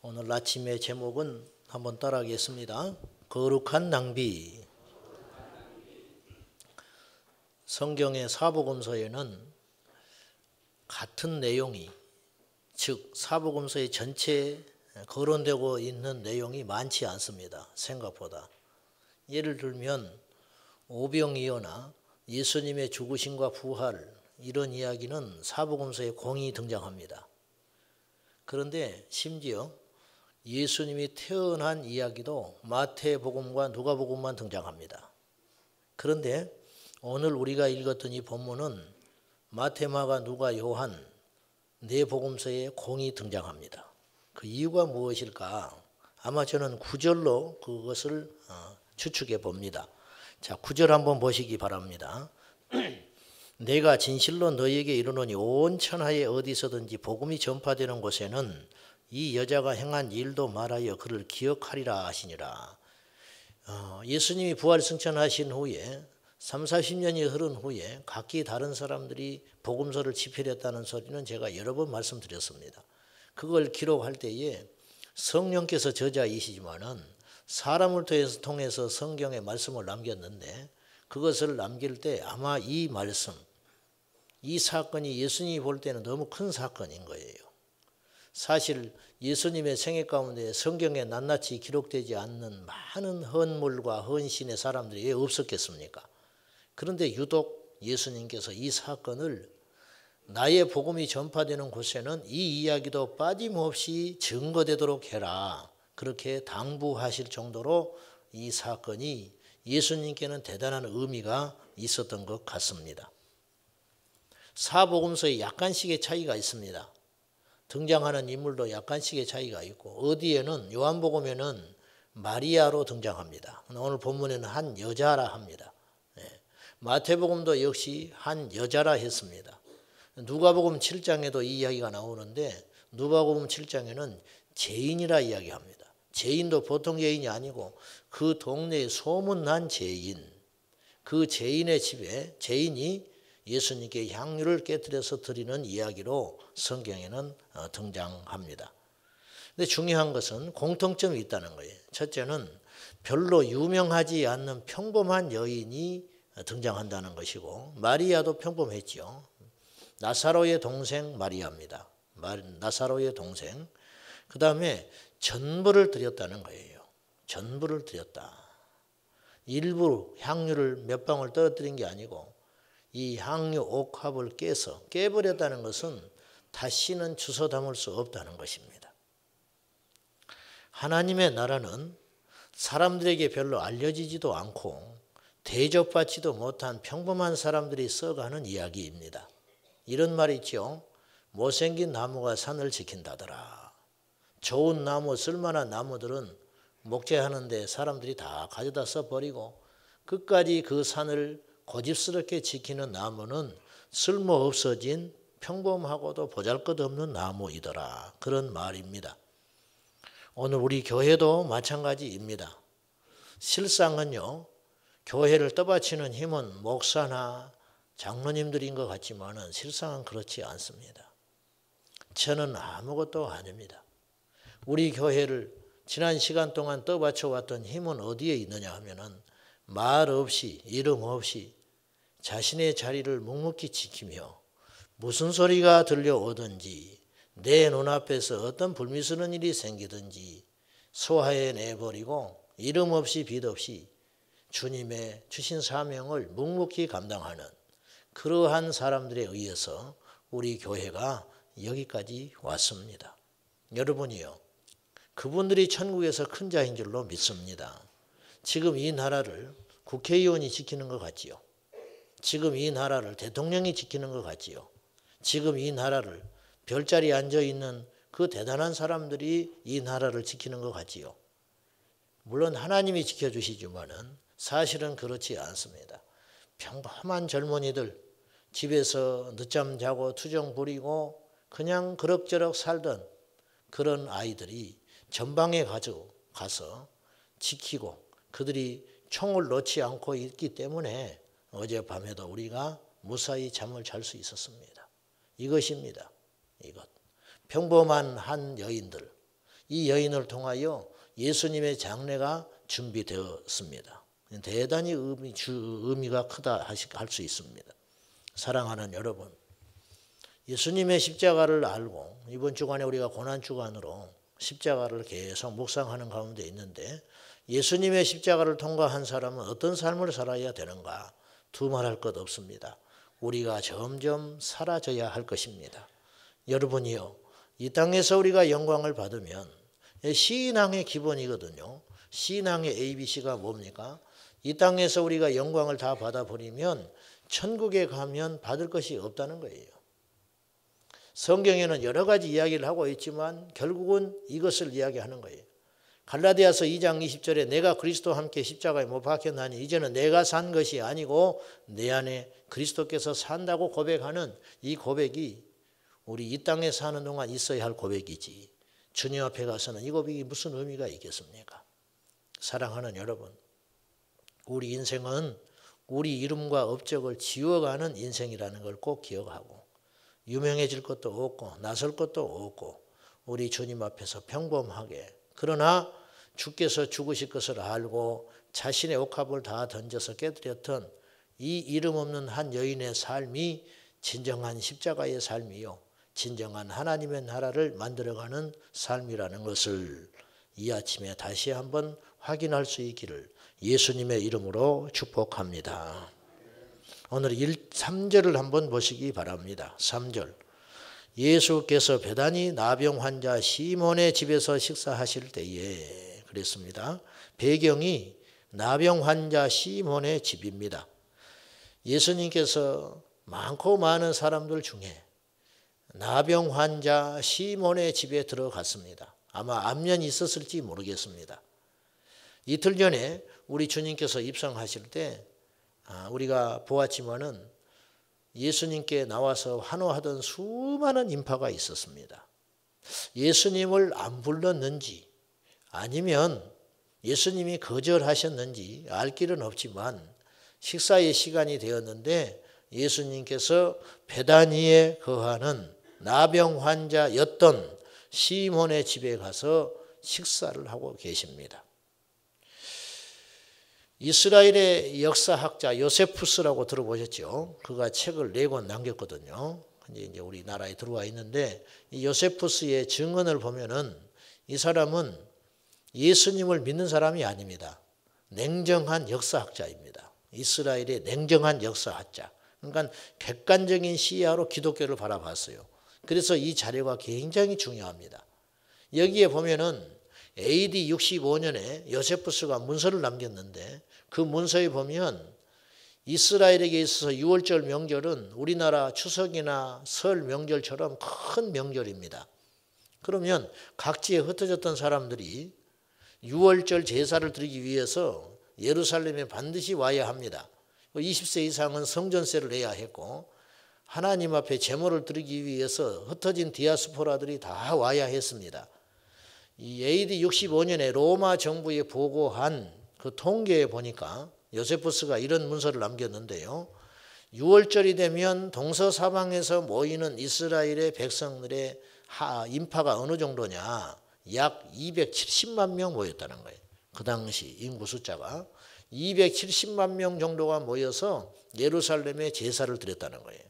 오늘 아침의 제목은 한번 따라하겠습니다. 거룩한 낭비. 성경의 사복음서에는 같은 내용이, 즉 사복음서의 전체에 거론되고 있는 내용이 많지 않습니다. 생각보다. 예를 들면 오병이어나 예수님의 죽으심과 부활, 이런 이야기는 사복음서에 공히 등장합니다. 그런데 심지어 예수님이 태어난 이야기도 마태복음과 누가복음만 등장합니다. 그런데 오늘 우리가 읽었던 이 본문은 마태, 마가, 누가, 요한 네 복음서에 공이 등장합니다. 그 이유가 무엇일까? 아마 저는 구절로 그것을 추측해 봅니다. 자, 구절 한번 보시기 바랍니다. 내가 진실로 너희에게 이르노니 온 천하에 어디서든지 복음이 전파되는 곳에는 이 여자가 행한 일도 말하여 그를 기억하리라 하시니라. 예수님이 부활 승천하신 후에 30-40년이 흐른 후에 각기 다른 사람들이 복음서를 집필했다는 소리는 제가 여러 번 말씀드렸습니다. 그걸 기록할 때에 성령께서 저자이시지만은 사람을 통해서 성경의 말씀을 남겼는데 그것을 남길 때 아마 이 말씀, 이 사건이 예수님이 볼 때는 너무 큰 사건인 거예요. 사실 예수님의 생애 가운데 성경에 낱낱이 기록되지 않는 많은 헌물과 헌신의 사람들이 왜 없었겠습니까? 그런데 유독 예수님께서 이 사건을 나의 복음이 전파되는 곳에는 이 이야기도 빠짐없이 증거되도록 해라. 그렇게 당부하실 정도로 이 사건이 예수님께는 대단한 의미가 있었던 것 같습니다. 사복음서에 약간씩의 차이가 있습니다. 등장하는 인물도 약간씩의 차이가 있고 어디에는 요한복음에는 마리아로 등장합니다. 오늘 본문에는 한 여자라 합니다. 마태복음도 역시 한 여자라 했습니다. 누가복음 7장에도 이 이야기가 나오는데 누가복음 7장에는 죄인이라 이야기합니다. 죄인도 보통 죄인이 아니고 그 동네에 소문난 죄인, 그 죄인의 집에 죄인이 예수님께 향유를 깨뜨려서 드리는 이야기로 성경에는 등장합니다. 근데 중요한 것은 공통점이 있다는 거예요. 첫째는 별로 유명하지 않는 평범한 여인이 등장한다는 것이고 마리아도 평범했죠. 나사로의 동생 마리아입니다. 나사로의 동생. 그 다음에 전부를 드렸다는 거예요. 전부를 드렸다. 일부 향유를 몇 방울 떨어뜨린 게 아니고 이 향유 옥합을 깨버렸다는 것은 다시는 주워 담을 수 없다는 것입니다. 하나님의 나라는 사람들에게 별로 알려지지도 않고 대접받지도 못한 평범한 사람들이 써가는 이야기입니다. 이런 말이 있죠. 못생긴 나무가 산을 지킨다더라. 좋은 나무, 쓸만한 나무들은 목재하는데 사람들이 다 가져다 써버리고 끝까지 그 산을 고집스럽게 지키는 나무는 쓸모없어진 평범하고도 보잘것없는 나무이더라. 그런 말입니다. 오늘 우리 교회도 마찬가지입니다. 실상은요, 교회를 떠받치는 힘은 목사나 장로님들인 것 같지만 실상은 그렇지 않습니다. 저는 아무것도 아닙니다. 우리 교회를 지난 시간 동안 떠받쳐 왔던 힘은 어디에 있느냐 하면은 말 없이 이름 없이 자신의 자리를 묵묵히 지키며 무슨 소리가 들려오든지 내 눈앞에서 어떤 불미스러운 일이 생기든지 소화해내버리고 이름 없이 빛 없이 주님의 주신 사명을 묵묵히 감당하는 그러한 사람들에 의해서 우리 교회가 여기까지 왔습니다. 여러분이요, 그분들이 천국에서 큰 자인 줄로 믿습니다. 지금 이 나라를 국회의원이 지키는 것 같지요. 지금 이 나라를 대통령이 지키는 것 같지요. 지금 이 나라를 별자리에 앉아있는 그 대단한 사람들이 이 나라를 지키는 것 같지요. 물론 하나님이 지켜주시지만은 사실은 그렇지 않습니다. 평범한 젊은이들, 집에서 늦잠 자고 투정 부리고 그냥 그럭저럭 살던 그런 아이들이 전방에 가서 지키고 그들이 총을 놓지 않고 있기 때문에 어젯밤에도 우리가 무사히 잠을 잘 수 있었습니다. 이것입니다. 이것. 평범한 한 여인들, 이 여인을 통하여 예수님의 장례가 준비되었습니다. 대단히 의미가 크다 할 수 있습니다. 사랑하는 여러분, 예수님의 십자가를 알고 이번 주간에 우리가 고난주간으로 십자가를 계속 묵상하는 가운데 있는데, 예수님의 십자가를 통과한 사람은 어떤 삶을 살아야 되는가? 두말할 것 없습니다. 우리가 점점 사라져야 할 것입니다. 여러분이요, 이 땅에서 우리가 영광을 받으면 신앙의 기본이거든요. 신앙의 ABC가 뭡니까? 이 땅에서 우리가 영광을 다 받아버리면 천국에 가면 받을 것이 없다는 거예요. 성경에는 여러 가지 이야기를 하고 있지만 결국은 이것을 이야기하는 거예요. 갈라디아서 2장 20절에 내가 그리스도와 함께 십자가에 못 박혔나니 이제는 내가 산 것이 아니고 내 안에 그리스도께서 산다고 고백하는 이 고백이 우리 이 땅에 사는 동안 있어야 할 고백이지, 주님 앞에 가서는 이 고백이 무슨 의미가 있겠습니까? 사랑하는 여러분, 우리 인생은 우리 이름과 업적을 지워가는 인생이라는 걸 꼭 기억하고, 유명해질 것도 없고 나설 것도 없고 우리 주님 앞에서 평범하게, 그러나 주께서 죽으실 것을 알고 자신의 옥합을 다 던져서 깨뜨렸던 이 이름 없는 한 여인의 삶이 진정한 십자가의 삶이요, 진정한 하나님의 나라를 만들어가는 삶이라는 것을 이 아침에 다시 한번 확인할 수 있기를 예수님의 이름으로 축복합니다. 오늘 3절을 한번 보시기 바랍니다. 3절. 예수께서 베다니 나병 환자 시몬의 집에서 식사하실 때에, 그랬습니다. 배경이 나병 환자 시몬의 집입니다. 예수님께서 많고 많은 사람들 중에 나병 환자 시몬의 집에 들어갔습니다. 아마 안면이 있었을지 모르겠습니다. 이틀 전에 우리 주님께서 입성하실 때 우리가 보았지만은 예수님께 나와서 환호하던 수많은 인파가 있었습니다. 예수님을 안 불렀는지 아니면 예수님이 거절하셨는지 알 길은 없지만 식사의 시간이 되었는데 예수님께서 베다니에 거하는 나병 환자였던 시몬의 집에 가서 식사를 하고 계십니다. 이스라엘의 역사학자 요세푸스라고 들어보셨죠? 그가 책을 4권 남겼거든요. 이제 우리나라에 들어와 있는데 이 요세푸스의 증언을 보면은 이 사람은 예수님을 믿는 사람이 아닙니다. 냉정한 역사학자입니다. 이스라엘의 냉정한 역사학자. 그러니까 객관적인 시야로 기독교를 바라봤어요. 그래서 이 자료가 굉장히 중요합니다. 여기에 보면은 AD 65년에 요세푸스가 문서를 남겼는데 그 문서에 보면 이스라엘에게 있어서 유월절 명절은 우리나라 추석이나 설 명절처럼 큰 명절입니다. 그러면 각지에 흩어졌던 사람들이 유월절 제사를 드리기 위해서 예루살렘에 반드시 와야 합니다. 20세 이상은 성전세를 내야 했고 하나님 앞에 제물을 드리기 위해서 흩어진 디아스포라들이 다 와야 했습니다. 이 AD 65년에 로마 정부에 보고한 그 통계에 보니까 요세푸스가 이런 문서를 남겼는데요. 6월절이 되면 동서사방에서 모이는 이스라엘의 백성들의 인파가 어느 정도냐? 약 270만 명 모였다는 거예요. 그 당시 인구 숫자가 270만 명 정도가 모여서 예루살렘에 제사를 드렸다는 거예요.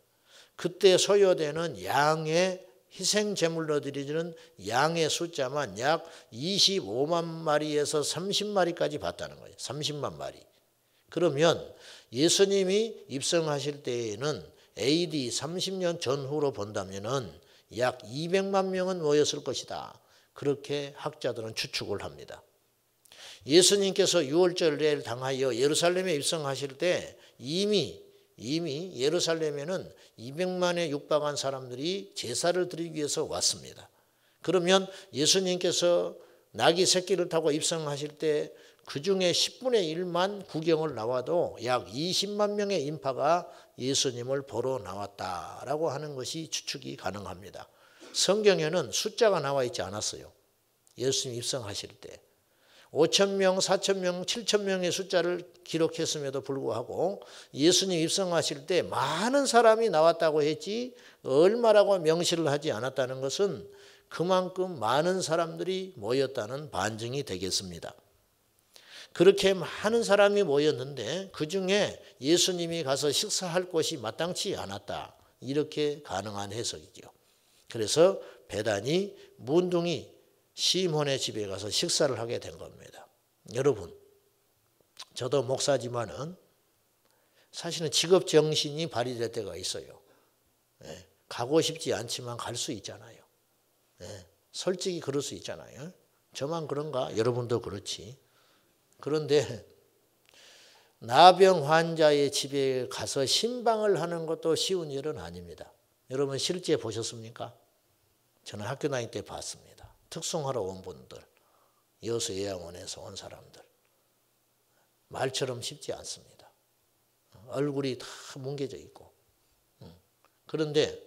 그때 소요되는 양의 희생 제물로 드리는 양의 숫자만 약 25만 마리에서 30마리까지 봤다는 거예요. 30만 마리. 그러면 예수님이 입성하실 때에는 AD 30년 전후로 본다면은 약 200만 명은 모였을 것이다. 그렇게 학자들은 추측을 합니다. 예수님께서 유월절을 당하여 예루살렘에 입성하실 때 이미 예루살렘에는 200만에 육박한 사람들이 제사를 드리기 위해서 왔습니다. 그러면 예수님께서 나귀 새끼를 타고 입성하실 때 그중에 10분의 1만 구경을 나와도 약 20만 명의 인파가 예수님을 보러 나왔다라고 하는 것이 추측이 가능합니다. 성경에는 숫자가 나와 있지 않았어요. 예수님 입성하실 때 5,000명, 4,000명, 7,000명의 숫자를 기록했음에도 불구하고 예수님 입성하실 때 많은 사람이 나왔다고 했지 얼마라고 명시를 하지 않았다는 것은 그만큼 많은 사람들이 모였다는 반증이 되겠습니다. 그렇게 많은 사람이 모였는데 그중에 예수님이 가서 식사할 곳이 마땅치 않았다. 이렇게 가능한 해석이죠. 그래서 베다니 문둥이 시몬의 집에 가서 식사를 하게 된 겁니다. 여러분, 저도 목사지만은 사실은 직업 정신이 발휘될 때가 있어요. 가고 싶지 않지만 갈 수 있잖아요. 솔직히 그럴 수 있잖아요. 저만 그런가? 여러분도 그렇지. 그런데 나병 환자의 집에 가서 신방을 하는 것도 쉬운 일은 아닙니다. 여러분 실제 보셨습니까? 저는 학교 다닐 때 봤습니다. 특송하러 온 분들, 여수 요양원에서 온 사람들. 말처럼 쉽지 않습니다. 얼굴이 다 뭉개져 있고. 그런데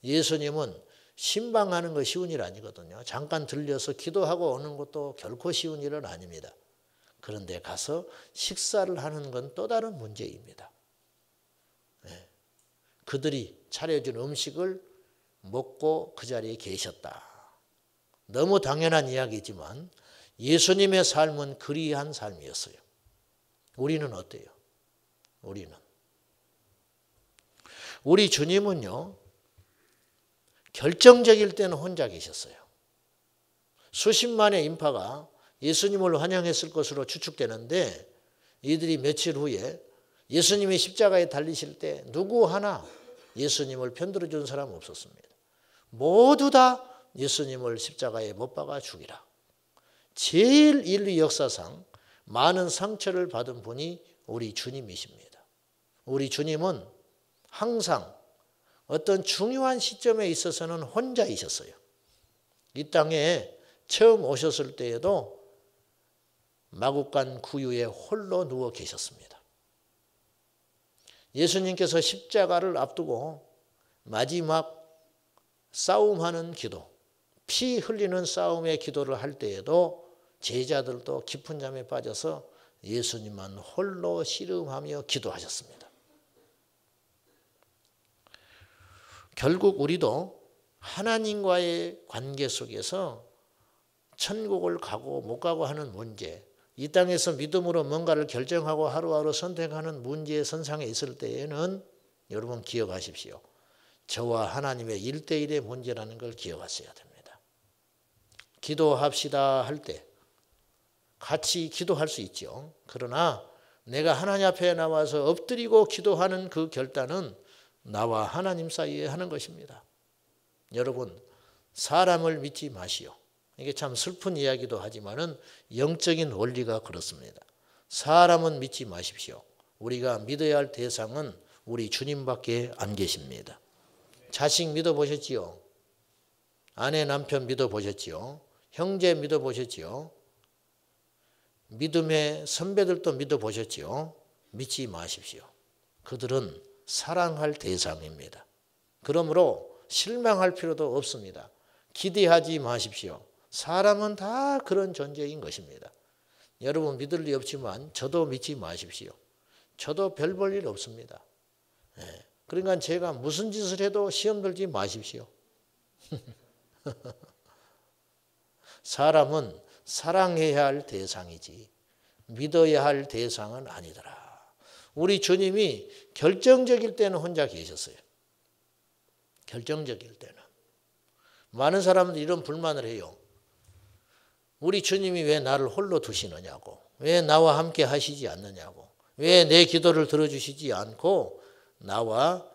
예수님은 신방하는 거 쉬운 일 아니거든요. 잠깐 들려서 기도하고 오는 것도 결코 쉬운 일은 아닙니다. 그런데 가서 식사를 하는 건 또 다른 문제입니다. 그들이 차려준 음식을 먹고 그 자리에 계셨다. 너무 당연한 이야기지만 예수님의 삶은 그리한 삶이었어요. 우리는 어때요? 우리 주님은요, 결정적일 때는 혼자 계셨어요. 수십만의 인파가 예수님을 환영했을 것으로 추측되는데 이들이 며칠 후에 예수님이 십자가에 달리실 때 누구 하나 예수님을 편들어 준 사람은 없었습니다. 모두 다 예수님을 십자가에 못 박아 죽이라. 제일 인류 역사상 많은 상처를 받은 분이 우리 주님이십니다. 우리 주님은 항상 어떤 중요한 시점에 있어서는 혼자이셨어요. 이 땅에 처음 오셨을 때에도 마구간 구유에 홀로 누워 계셨습니다. 예수님께서 십자가를 앞두고 마지막 싸움하는 기도, 피 흘리는 싸움의 기도를 할 때에도 제자들도 깊은 잠에 빠져서 예수님만 홀로 씨름하며 기도하셨습니다. 결국 우리도 하나님과의 관계 속에서 천국을 가고 못 가고 하는 문제, 이 땅에서 믿음으로 뭔가를 결정하고 하루하루 선택하는 문제의 선상에 있을 때에는 여러분 기억하십시오. 저와 하나님의 1대1의 문제라는 걸 기억하셔야 됩니다. 기도합시다 할 때 같이 기도할 수 있죠. 그러나 내가 하나님 앞에 나와서 엎드리고 기도하는 그 결단은 나와 하나님 사이에 하는 것입니다. 여러분, 사람을 믿지 마시오. 이게 참 슬픈 이야기도 하지만은 영적인 원리가 그렇습니다. 사람은 믿지 마십시오. 우리가 믿어야 할 대상은 우리 주님밖에 안 계십니다. 자식 믿어보셨지요? 아내 남편 믿어보셨지요? 형제 믿어보셨지요? 믿음의 선배들도 믿어보셨지요? 믿지 마십시오. 그들은 사랑할 대상입니다. 그러므로 실망할 필요도 없습니다. 기대하지 마십시오. 사람은 다 그런 존재인 것입니다. 여러분 믿을 리 없지만 저도 믿지 마십시오. 저도 별 볼 일 없습니다. 그러니까 제가 무슨 짓을 해도 시험 들지 마십시오. 사람은 사랑해야 할 대상이지 믿어야 할 대상은 아니더라. 우리 주님이 결정적일 때는 혼자 계셨어요. 결정적일 때는. 많은 사람들이 이런 불만을 해요. 우리 주님이 왜 나를 홀로 두시느냐고. 왜 나와 함께 하시지 않느냐고. 왜 내 기도를 들어주시지 않고 나와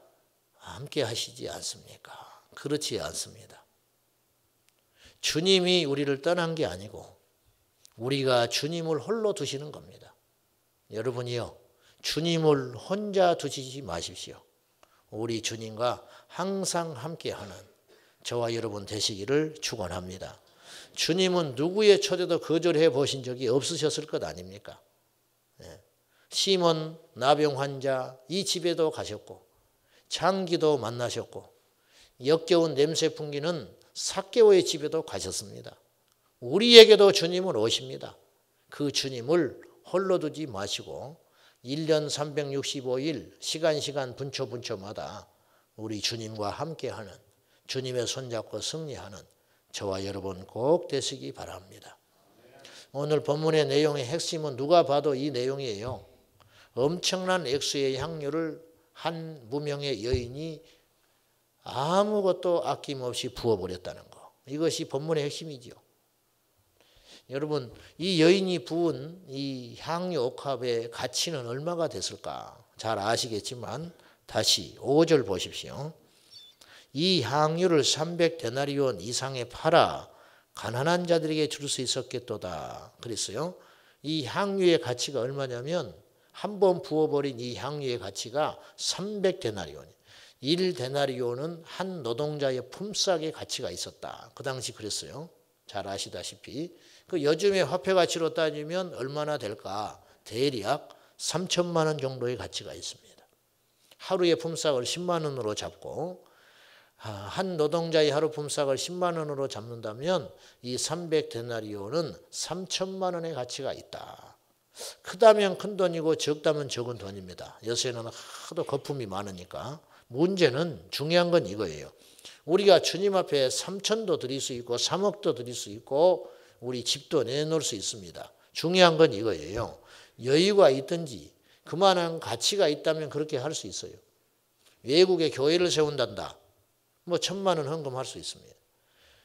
함께 하시지 않습니까? 그렇지 않습니다. 주님이 우리를 떠난 게 아니고 우리가 주님을 홀로 두시는 겁니다. 여러분이요, 주님을 혼자 두시지 마십시오. 우리 주님과 항상 함께하는 저와 여러분 되시기를 축원합니다. 주님은 누구의 초대도 거절해 보신 적이 없으셨을 것 아닙니까? 시몬 나병 환자 이 집에도 가셨고 장기도 만나셨고 역겨운 냄새 풍기는 삭개오의 집에도 가셨습니다. 우리에게도 주님은 오십니다. 그 주님을 홀로 두지 마시고 1년 365일 시간 분초마다 우리 주님과 함께하는 주님의 손잡고 승리하는 저와 여러분 꼭 되시기 바랍니다. 오늘 본문의 내용의 핵심은 누가 봐도 이 내용이에요. 엄청난 액수의 향유를 한 무명의 여인이 아무것도 아낌없이 부어버렸다는 거. 이것이 본문의 핵심이죠. 여러분, 이 여인이 부은 이 향유 옥합의 가치는 얼마가 됐을까? 잘 아시겠지만 다시 5절 보십시오. 이 향유를 300데나리온 이상에 팔아 가난한 자들에게 줄 수 있었겠도다. 그랬어요. 이 향유의 가치가 얼마냐면 한 번 부어버린 이 향유의 가치가 300데나리온. 1데나리온은 한 노동자의 품삯의 가치가 있었다. 그 당시 그랬어요. 잘 아시다시피. 그 요즘의 화폐 가치로 따지면 얼마나 될까? 대략 3천만 원 정도의 가치가 있습니다. 하루의 품삯을 10만 원으로 잡고 한 노동자의 하루 품삯을 10만 원으로 잡는다면 이 300데나리온은 3천만 원의 가치가 있다. 크다면 큰 돈이고 적다면 적은 돈입니다. 요새는 하도 거품이 많으니까. 문제는 중요한 건 이거예요. 우리가 주님 앞에 3천도 드릴 수 있고 3억도 드릴 수 있고 우리 집도 내놓을 수 있습니다. 중요한 건 이거예요. 여유가 있든지 그만한 가치가 있다면 그렇게 할 수 있어요. 외국에 교회를 세운단다. 뭐 1,000만 원 헌금할 수 있습니다.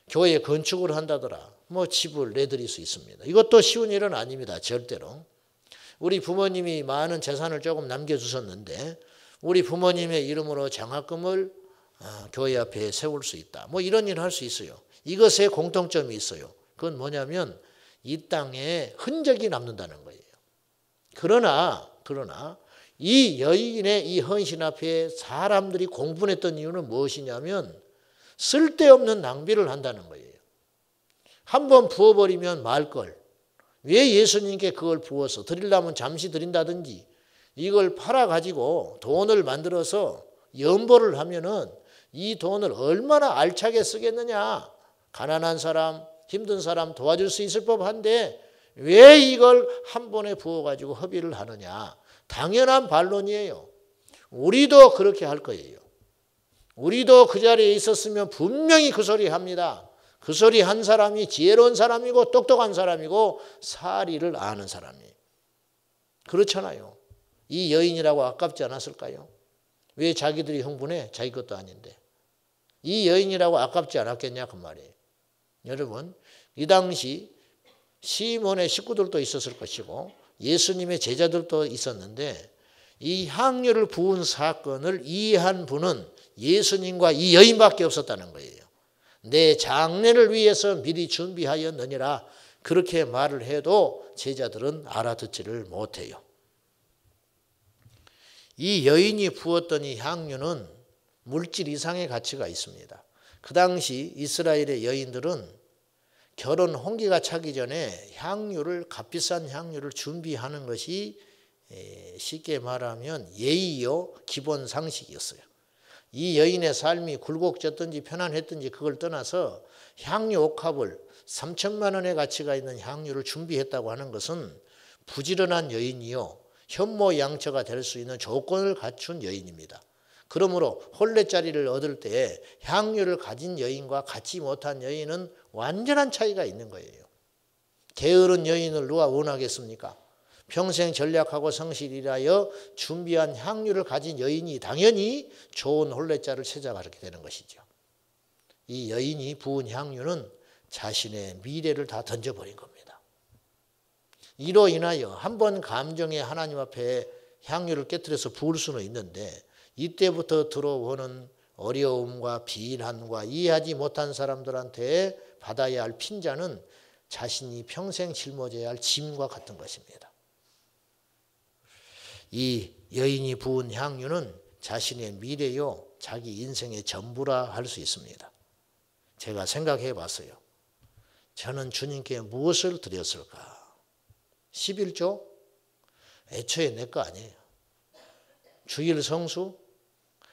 교회 건축을 한다더라. 뭐 집을 내드릴 수 있습니다. 이것도 쉬운 일은 아닙니다. 절대로. 우리 부모님이 많은 재산을 조금 남겨주셨는데 우리 부모님의 이름으로 장학금을 교회 앞에 세울 수 있다. 뭐 이런 일을 할 수 있어요. 이것에 공통점이 있어요. 그건 뭐냐면 이 땅에 흔적이 남는다는 거예요. 그러나 이 여인의 이 헌신 앞에 사람들이 공분했던 이유는 무엇이냐면 쓸데없는 낭비를 한다는 거예요. 한번 부어버리면 말걸. 왜 예수님께 그걸 부어서 드리려면 잠시 드린다든지 이걸 팔아가지고 돈을 만들어서 연보를 하면은 이 돈을 얼마나 알차게 쓰겠느냐. 가난한 사람, 힘든 사람 도와줄 수 있을 법한데 왜 이걸 한 번에 부어가지고 허비를 하느냐. 당연한 반론이에요. 우리도 그렇게 할 거예요. 우리도 그 자리에 있었으면 분명히 그 소리 합니다. 그 소리 한 사람이 지혜로운 사람이고 똑똑한 사람이고 사리를 아는 사람이에요. 그렇잖아요. 이 여인이라고 아깝지 않았을까요? 왜 자기들이 흥분해? 자기 것도 아닌데. 이 여인이라고 아깝지 않았겠냐 그 말이에요. 여러분, 이 당시 시몬의 식구들도 있었을 것이고 예수님의 제자들도 있었는데 이 향유를 부은 사건을 이해한 분은 예수님과 이 여인밖에 없었다는 거예요. 내 장례를 위해서 미리 준비하였느니라 그렇게 말을 해도 제자들은 알아듣지를 못해요. 이 여인이 부었던 이 향유는 물질 이상의 가치가 있습니다. 그 당시 이스라엘의 여인들은 결혼 홍기가 차기 전에 향유를 값비싼 향유를 준비하는 것이 쉽게 말하면 예의요 기본 상식이었어요. 이 여인의 삶이 굴곡졌든지 편안했든지 그걸 떠나서 향유 옥합을 3천만 원의 가치가 있는 향유를 준비했다고 하는 것은 부지런한 여인이요 현모양처가 될 수 있는 조건을 갖춘 여인입니다. 그러므로 혼례자리를 얻을 때 향유를 가진 여인과 갖지 못한 여인은 완전한 차이가 있는 거예요. 게으른 여인을 누가 원하겠습니까? 평생 전략하고 성실이라여 준비한 향유를 가진 여인이 당연히 좋은 혼례자를 찾아가게 되는 것이죠. 이 여인이 부은 향유는 자신의 미래를 다 던져버린 겁니다. 이로 인하여 한 번 감정에 하나님 앞에 향유를 깨뜨려서 부을 수는 있는데 이때부터 들어오는 어려움과 비난과 이해하지 못한 사람들한테 받아야 할 핀잔은 자신이 평생 짊어져야 할 짐과 같은 것입니다. 이 여인이 부은 향유는 자신의 미래요 자기 인생의 전부라 할 수 있습니다. 제가 생각해 봤어요. 저는 주님께 무엇을 드렸을까? 11조? 애초에 내 거 아니에요. 주일 성수?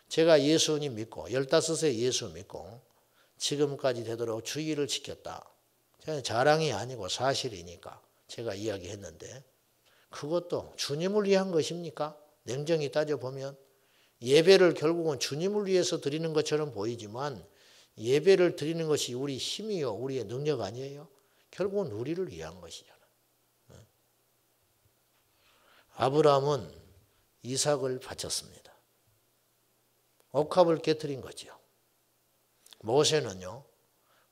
제가 예수님 믿고 15세 예수 믿고 지금까지 되도록 주일을 지켰다. 자랑이 아니고 사실이니까 제가 이야기했는데 그것도 주님을 위한 것입니까? 냉정히 따져보면 예배를 결국은 주님을 위해서 드리는 것처럼 보이지만 예배를 드리는 것이 우리 힘이요, 우리의 능력 아니에요? 결국은 우리를 위한 것이잖아. 아브라함은 이삭을 바쳤습니다. 옥합을 깨뜨린 거죠. 모세는요,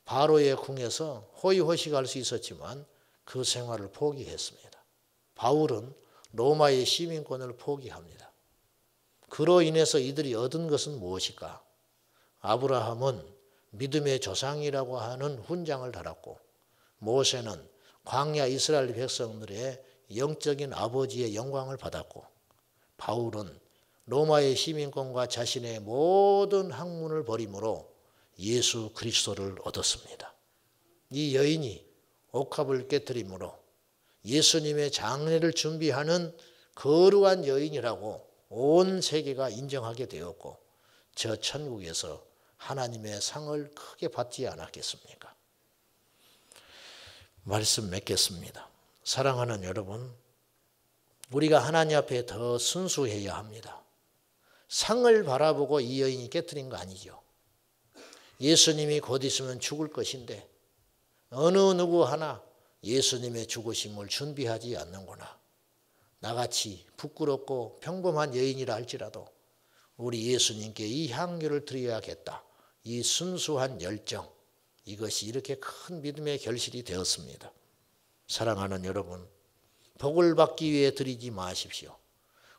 바로의 궁에서 호의호식할 수 있었지만 그 생활을 포기했습니다. 바울은 로마의 시민권을 포기합니다. 그로 인해서 이들이 얻은 것은 무엇일까? 아브라함은 믿음의 조상이라고 하는 훈장을 달았고, 모세는 광야 이스라엘 백성들의 영적인 아버지의 영광을 받았고, 바울은 로마의 시민권과 자신의 모든 학문을 버림으로 예수 그리스도를 얻었습니다. 이 여인이 옥합을 깨뜨림으로 예수님의 장례를 준비하는 거룩한 여인이라고 온 세계가 인정하게 되었고, 저 천국에서 하나님의 상을 크게 받지 않았겠습니까? 말씀 맺겠습니다. 사랑하는 여러분, 우리가 하나님 앞에 더 순수해야 합니다. 상을 바라보고 이 여인이 깨뜨린 거 아니죠. 예수님이 곧 있으면 죽을 것인데 어느 누구 하나 예수님의 죽으심을 준비하지 않는구나. 나같이 부끄럽고 평범한 여인이라 할지라도 우리 예수님께 이 향유를 드려야겠다. 이 순수한 열정, 이것이 이렇게 큰 믿음의 결실이 되었습니다. 사랑하는 여러분, 복을 받기 위해 드리지 마십시오.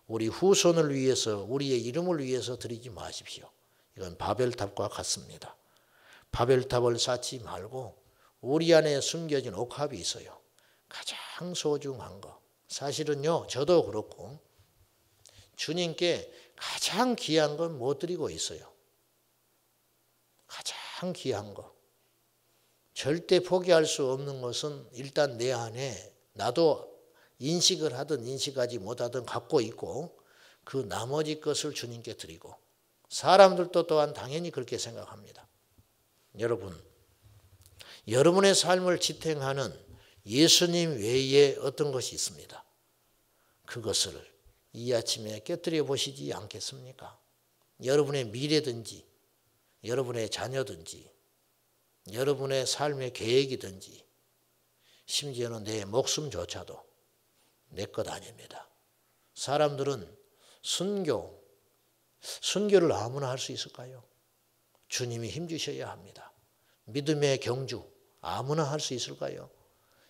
우리 후손을 위해서, 우리의 이름을 위해서 드리지 마십시오. 이건 바벨탑과 같습니다. 바벨탑을 쌓지 말고 우리 안에 숨겨진 옥합이 있어요. 가장 소중한 거. 사실은요, 저도 그렇고 주님께 가장 귀한 건 못 드리고 있어요. 가장 귀한 거. 절대 포기할 수 없는 것은 일단 내 안에 나도 인식을 하든 인식하지 못하든 갖고 있고, 그 나머지 것을 주님께 드리고, 사람들도 또한 당연히 그렇게 생각합니다. 여러분, 여러분의 삶을 지탱하는 예수님 외에 어떤 것이 있습니다. 그것을 이 아침에 깨뜨려 보시지 않겠습니까? 여러분의 미래든지, 여러분의 자녀든지, 여러분의 삶의 계획이든지, 심지어는 내 목숨조차도 내 것 아닙니다. 사람들은 순교를 아무나 할 수 있을까요? 주님이 힘주셔야 합니다. 믿음의 경주 아무나 할 수 있을까요?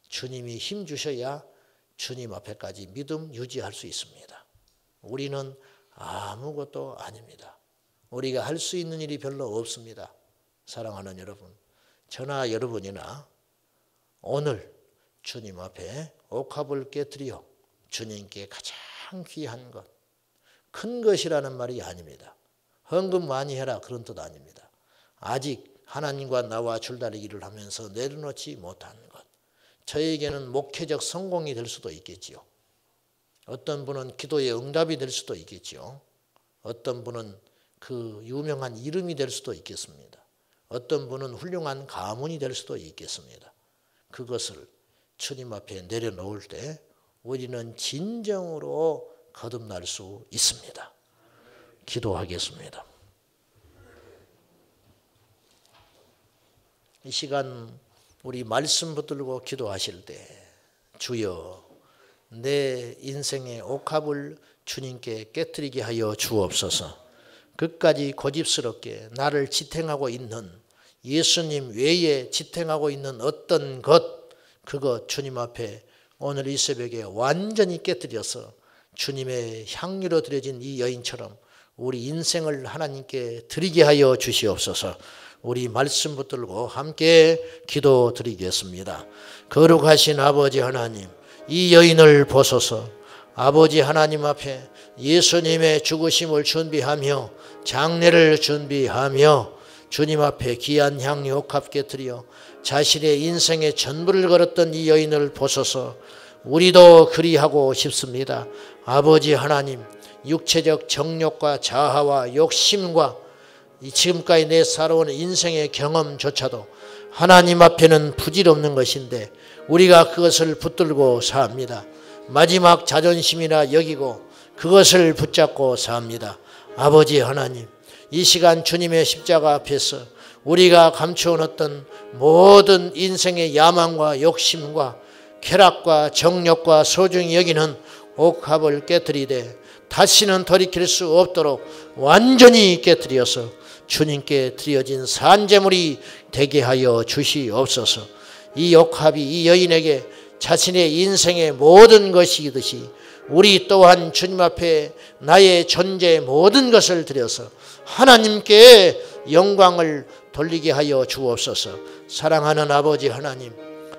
주님이 힘주셔야 주님 앞에까지 믿음 유지할 수 있습니다. 우리는 아무것도 아닙니다. 우리가 할 수 있는 일이 별로 없습니다. 사랑하는 여러분, 저나 여러분이나 오늘 주님 앞에 옥합을 깨뜨려 주님께 가장 귀한 것, 큰 것이라는 말이 아닙니다. 헌금 많이 해라 그런 뜻 아닙니다. 아직 하나님과 나와 줄다리기를 하면서 내려놓지 못한 것, 저에게는 목회적 성공이 될 수도 있겠지요. 어떤 분은 기도의 응답이 될 수도 있겠지요. 어떤 분은 그 유명한 이름이 될 수도 있겠습니다. 어떤 분은 훌륭한 가문이 될 수도 있겠습니다. 그것을 주님 앞에 내려놓을 때 우리는 진정으로 거듭날 수 있습니다. 기도하겠습니다. 이 시간 우리 말씀 붙들고 기도하실 때, 주여 내 인생의 옥합을 주님께 깨뜨리게 하여 주옵소서. 끝까지 고집스럽게 나를 지탱하고 있는, 예수님 외에 지탱하고 있는 어떤 것, 그거 주님 앞에 오늘 이 새벽에 완전히 깨뜨려서 주님의 향유로 드려진 이 여인처럼 우리 인생을 하나님께 드리게 하여 주시옵소서. 우리 말씀 붙들고 함께 기도드리겠습니다. 거룩하신 아버지 하나님, 이 여인을 보소서. 아버지 하나님 앞에 예수님의 죽으심을 준비하며 장례를 준비하며 주님 앞에 귀한 향유 옥합 깨뜨려 자신의 인생의 전부를 걸었던 이 여인을 보소서. 우리도 그리하고 싶습니다. 아버지 하나님, 육체적 정욕과 자아와 욕심과 이 지금까지 내 살아온 인생의 경험조차도 하나님 앞에는 부질없는 것인데 우리가 그것을 붙들고 삽니다. 마지막 자존심이라 여기고 그것을 붙잡고 삽니다. 아버지 하나님, 이 시간 주님의 십자가 앞에서 우리가 감추어놨던 모든 인생의 야망과 욕심과 쾌락과 정욕과 소중히 여기는 옥합을 깨뜨리되 다시는 돌이킬 수 없도록 완전히 깨뜨려서 주님께 드려진 산제물이 되게 하여 주시옵소서. 이 옥합이 이 여인에게 자신의 인생의 모든 것이듯이 우리 또한 주님 앞에 나의 존재 모든 것을 드려서 하나님께 영광을 돌리게 하여 주옵소서. 사랑하는 아버지 하나님,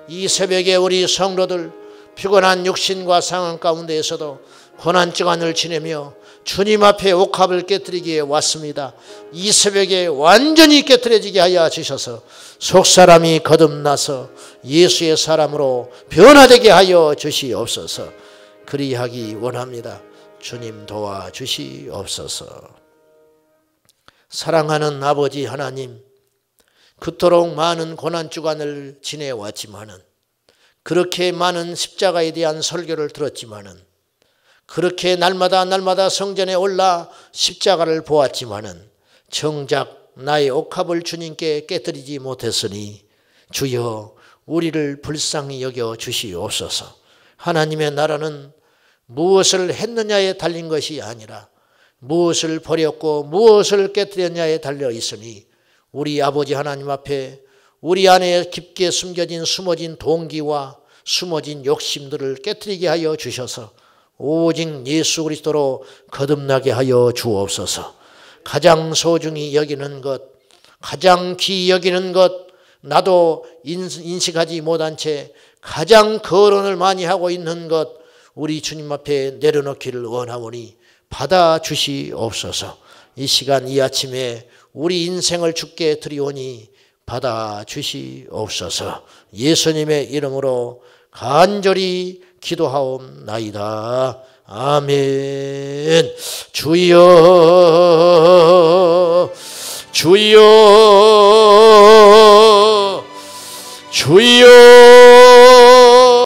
이 새벽에 우리 성도들 피곤한 육신과 상황 가운데에서도 고난주간을 지내며 주님 앞에 옥합을 깨뜨리기에 왔습니다. 이 새벽에 완전히 깨뜨려지게 하여 주셔서 속사람이 거듭나서 예수의 사람으로 변화되게 하여 주시옵소서. 그리하기 원합니다. 주님 도와주시옵소서. 사랑하는 아버지 하나님, 그토록 많은 고난주간을 지내왔지만은, 그렇게 많은 십자가에 대한 설교를 들었지만은, 그렇게 날마다 성전에 올라 십자가를 보았지만은 정작 나의 옥합을 주님께 깨뜨리지 못했으니 주여 우리를 불쌍히 여겨 주시옵소서. 하나님의 나라는 무엇을 했느냐에 달린 것이 아니라 무엇을 버렸고 무엇을 깨뜨렸냐에 달려 있으니 우리 아버지 하나님 앞에 우리 안에 깊게 숨겨진 숨어진 동기와 숨어진 욕심들을 깨뜨리게 하여 주셔서 오직 예수 그리스도로 거듭나게 하여 주옵소서. 가장 소중히 여기는 것, 가장 귀히 여기는 것, 나도 인식하지 못한 채 가장 거론을 많이 하고 있는 것, 우리 주님 앞에 내려놓기를 원하오니 받아주시옵소서. 이 시간 이 아침에 우리 인생을 주께 드리오니 받아주시옵소서. 예수님의 이름으로 간절히 기도하옵나이다. 아멘. 주여 주여 주여